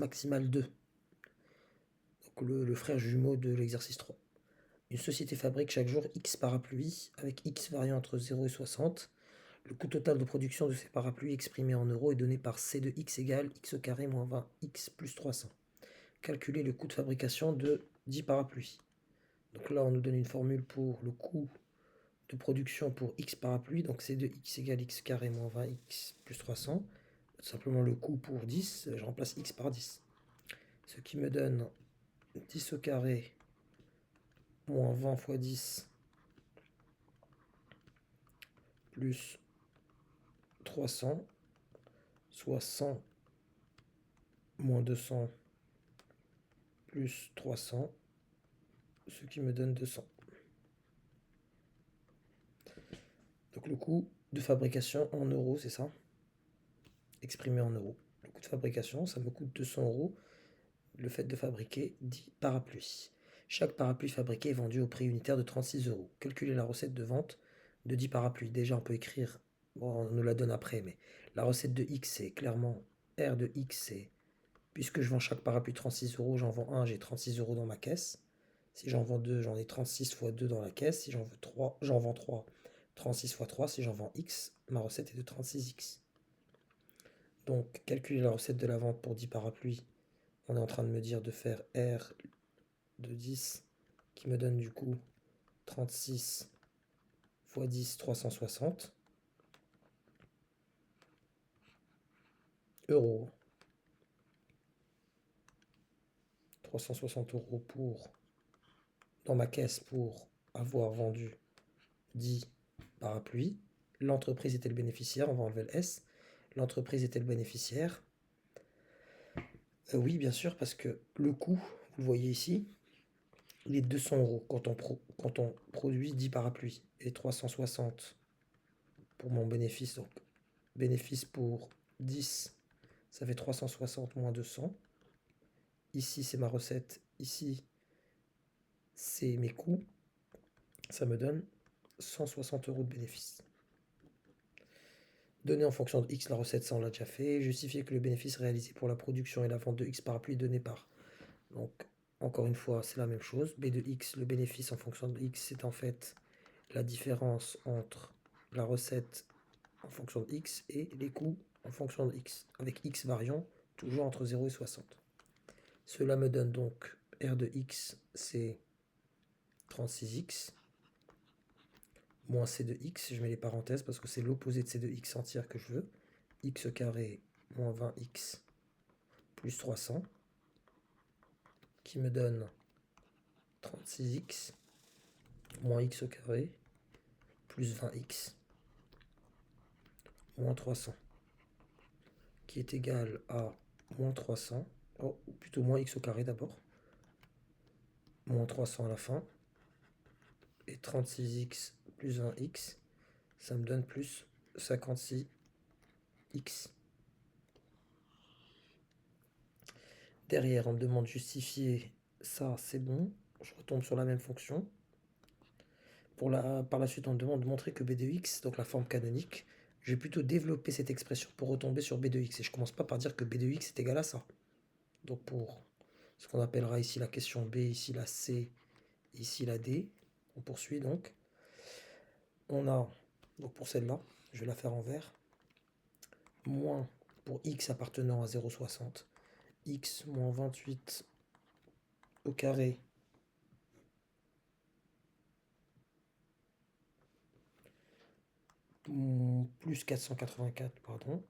maximal 2. Donc le frère jumeau de l'exercice 3. Une société fabrique chaque jour X parapluies avec X variant entre 0 et 60. Le coût total de production de ces parapluies exprimé en euros est donné par C de X égale X au carré moins 20X plus 300. Calculer le coût de fabrication de 10 parapluies. Donc là, on nous donne une formule pour le coût de production pour X parapluies. Donc C de X égale X carré moins 20X plus 300. Tout simplement le coût pour 10, je remplace X par 10. Ce qui me donne 10 au carré moins 20 fois 10 plus 300, soit 100 moins 200 plus 300, ce qui me donne 200. Donc le coût de fabrication en euros, c'est ça, exprimé en euros. Le coût de fabrication, ça me coûte 200 euros, le fait de fabriquer 10 parapluies. Chaque parapluie fabriqué est vendu au prix unitaire de 36 euros. Calculer la recette de vente de 10 parapluies. Déjà, on peut écrire, bon, on nous la donne après, mais la recette de X, c'est clairement R de X, c'est, puisque je vends chaque parapluie 36 euros, j'en vends un, j'ai 36 euros dans ma caisse. Si j'en vends 2, j'en ai 36 fois 2 dans la caisse. Si j'en veux 3, j'en vends 3, 36 fois 3. Si j'en vends X, ma recette est de 36X. Donc, calculer la recette de la vente pour 10 parapluies. On est en train de me dire de faire R de 10, qui me donne du coup 36 fois 10, 360 euros. 360 euros dans ma caisse pour avoir vendu 10 parapluies. L'entreprise était le bénéficiaire, on va enlever le S. L'entreprise était le bénéficiaire. Oui, bien sûr, parce que le coût, vous le voyez ici, il est de 200 euros quand on produit 10 parapluies. Et 360 pour mon bénéfice. Donc, bénéfice pour 10, ça fait 360 moins 200. Ici, c'est ma recette. Ici, c'est mes coûts. Ça me donne 160 euros de bénéfice. Donner en fonction de X la recette, ça on l'a déjà fait. Justifier que le bénéfice réalisé pour la production et la vente de X parapluies est donné par. Donc, encore une fois, c'est la même chose. B de X, le bénéfice en fonction de X, c'est en fait la différence entre la recette en fonction de X et les coûts en fonction de X, avec X variant toujours entre 0 et 60. Cela me donne donc R de X, c'est 36X, moins C de X, je mets les parenthèses parce que c'est l'opposé de C de X entière que je veux, X au carré moins 20X plus 300, qui me donne 36X moins X au carré plus 20X moins 300, qui est égal à moins 300, ou plutôt moins X au carré d'abord, moins 300 à la fin, et 36X plus 20X, ça me donne plus 56X. Derrière, on me demande de justifier ça, c'est bon. Je retombe sur la même fonction. Par la suite, on me demande de montrer que B de X, donc la forme canonique, je vais plutôt développer cette expression pour retomber sur B de X. Et je commence pas par dire que B de X est égal à ça. Donc pour ce qu'on appellera ici la question B, ici la C, ici la D, on poursuit donc. On a, donc pour celle-là, je vais la faire en vert, moins pour X appartenant à 0,60, X moins 28 au carré plus 484, pardon,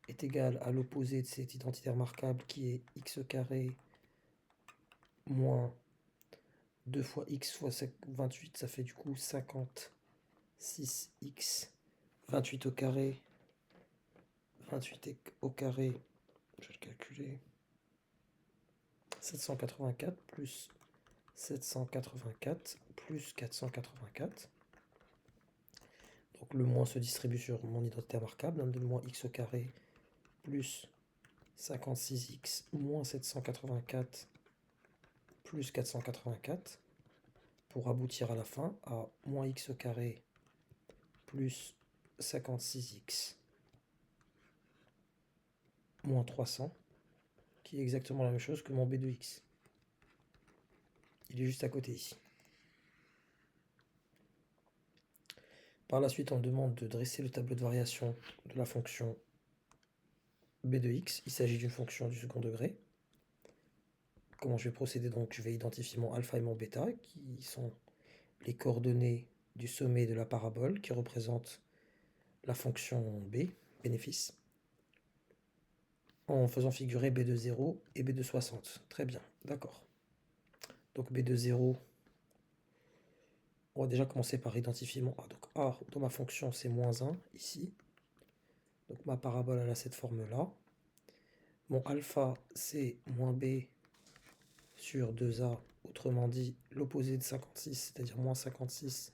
est égal à l'opposé de cette identité remarquable qui est x au carré moins 2 fois x fois 28, ça fait du coup 56x. 28 au carré, 28 au carré, je vais le calculer, 784 plus 784 plus 484. Donc le moins se distribue sur mon identité remarquable, on me donne moins x au carré plus 56x moins 784 plus 484 pour aboutir à la fin à moins x au carré plus 56x moins 300 qui est exactement la même chose que mon B de X. Il est juste à côté ici. Par la suite, on me demande de dresser le tableau de variation de la fonction B de X. Il s'agit d'une fonction du second degré. Comment je vais procéder? Donc, je vais identifier mon alpha et mon bêta, qui sont les coordonnées du sommet de la parabole, qui représentent la fonction B, bénéfice, en faisant figurer B de 0 et B de 60. Très bien, d'accord. Donc B de 0, on va déjà commencer par identifier mon A. Donc A, dans ma fonction, c'est moins 1, ici. Donc ma parabole, elle a cette forme-là. Mon alpha, c'est moins B sur 2A, autrement dit, l'opposé de 56, c'est-à-dire moins 56,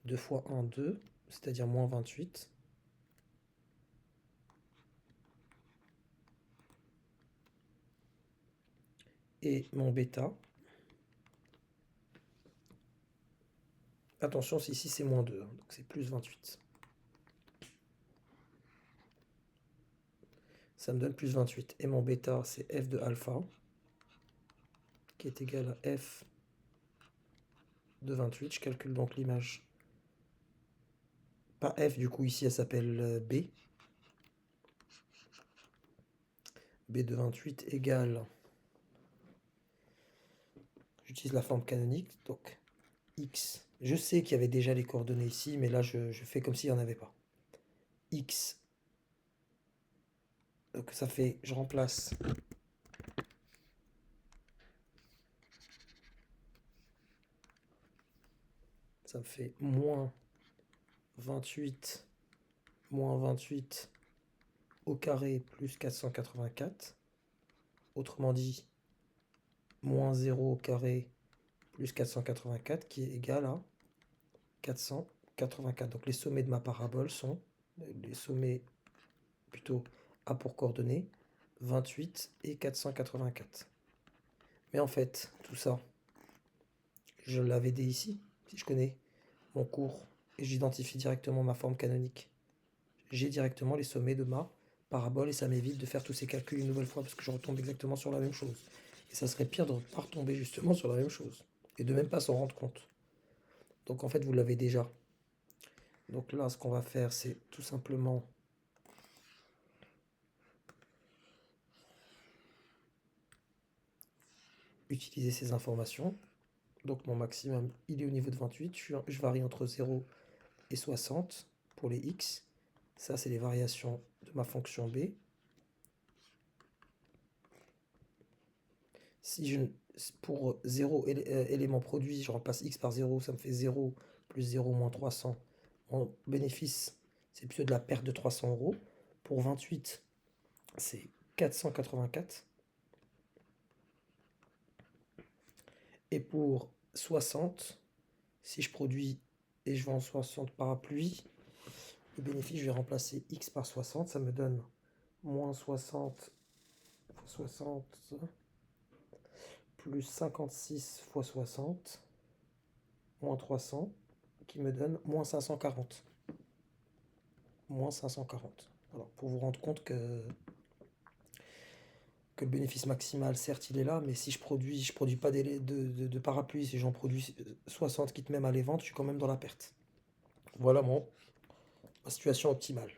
2 fois 1, 2, c'est-à-dire moins 28. Et mon bêta, attention, ici c'est moins 2, donc c'est plus 28. Ça me donne plus 28. Et mon bêta, c'est f de alpha, qui est égal à f de 28. Je calcule donc l'image. Pas f, du coup, ici, elle s'appelle b. B de 28 égale... J'utilise la forme canonique, donc x. Je sais qu'il y avait déjà les coordonnées ici, mais là, je fais comme s'il n'y en avait pas. X. Donc ça fait, je remplace... Ça me fait moins 28 au carré plus 484. Autrement dit, moins 0 au carré plus 484 qui est égal à 484. Donc les sommets de ma parabole sont, les sommets plutôt A pour coordonnées, 28 et 484. Mais en fait, tout ça, je l'avais dit ici, si je connais mon cours, et j'identifie directement ma forme canonique. J'ai directement les sommets de ma parabole et ça m'évite de faire tous ces calculs une nouvelle fois parce que je retombe exactement sur la même chose. Et ça serait pire de ne pas retomber justement sur la même chose et de même pas s'en rendre compte. Donc en fait, vous l'avez déjà. Donc là, ce qu'on va faire, c'est tout simplement utiliser ces informations. Donc mon maximum, il est au niveau de 28. Je varie entre 0 et 60 pour les x. Ça, c'est les variations de ma fonction b. Si je, pour 0 élément produit, je remplace x par 0, ça me fait 0 plus 0 moins 300. Mon bénéfice, c'est plutôt de la perte de 300 €. Pour 28, c'est 484. Et pour 60, si je produis et je vends 60 parapluies, le bénéfice, je vais remplacer x par 60. Ça me donne moins 60 fois 60 plus 56 fois 60 moins 300 qui me donne moins 540. Moins 540. Alors, pour vous rendre compte que le bénéfice maximal, certes, il est là, mais si je produis pas de parapluies, si j'en produis 60 quitte même à les vendre, je suis quand même dans la perte. Voilà ma situation optimale.